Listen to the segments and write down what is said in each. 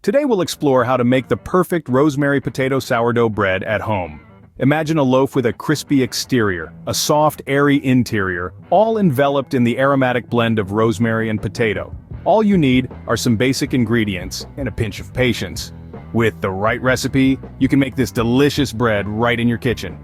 Today we'll explore how to make the perfect rosemary potato sourdough bread at home. Imagine a loaf with a crispy exterior, a soft, airy interior, all enveloped in the aromatic blend of rosemary and potato. All you need are some basic ingredients and a pinch of patience. With the right recipe, you can make this delicious bread right in your kitchen.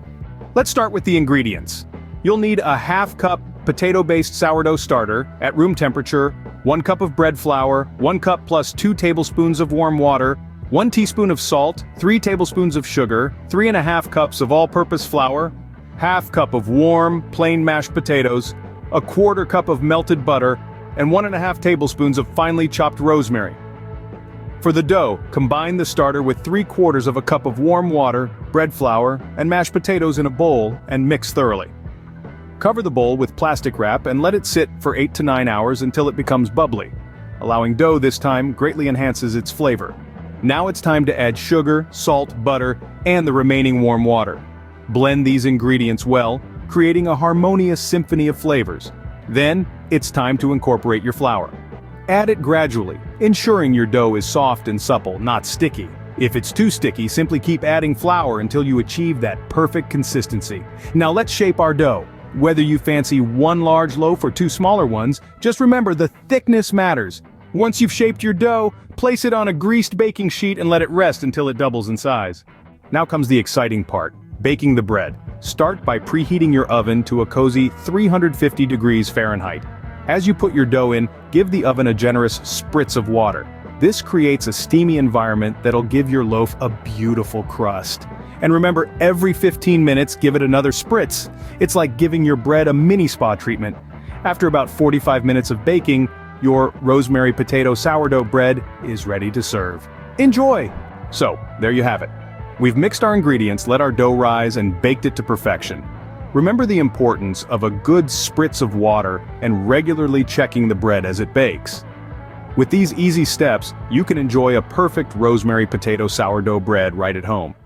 Let's start with the ingredients. You'll need a half-cup potato-based sourdough starter at room temperature, 1 cup of bread flour, 1 cup plus 2 tablespoons of warm water, 1 teaspoon of salt, 3 tablespoons of sugar, 3½ cups of all-purpose flour, ½ cup of warm, plain mashed potatoes, 1/4 cup of melted butter, and 1½ tablespoons of finely chopped rosemary. For the dough, combine the starter with 3/4 cup of warm water, bread flour, and mashed potatoes in a bowl and mix thoroughly. Cover the bowl with plastic wrap and let it sit for 8 to 9 hours until it becomes bubbly. Allowing dough this time greatly enhances its flavor. Now it's time to add sugar, salt, butter, and the remaining warm water. Blend these ingredients well, creating a harmonious symphony of flavors. Then, it's time to incorporate your flour. Add it gradually, ensuring your dough is soft and supple, not sticky. If it's too sticky, simply keep adding flour until you achieve that perfect consistency. Now let's shape our dough. Whether you fancy 1 large loaf or 2 smaller ones, just remember the thickness matters. Once you've shaped your dough, place it on a greased baking sheet and let it rest until it doubles in size. Now comes the exciting part, baking the bread. Start by preheating your oven to a cozy 350 degrees Fahrenheit. As you put your dough in, give the oven a generous spritz of water. This creates a steamy environment that'll give your loaf a beautiful crust. And remember, every 15 minutes, give it another spritz. It's like giving your bread a mini spa treatment. After about 45 minutes of baking, your rosemary potato sourdough bread is ready to serve. Enjoy! So, there you have it. We've mixed our ingredients, let our dough rise, and baked it to perfection. Remember the importance of a good spritz of water and regularly checking the bread as it bakes. With these easy steps, you can enjoy a perfect rosemary potato sourdough bread right at home.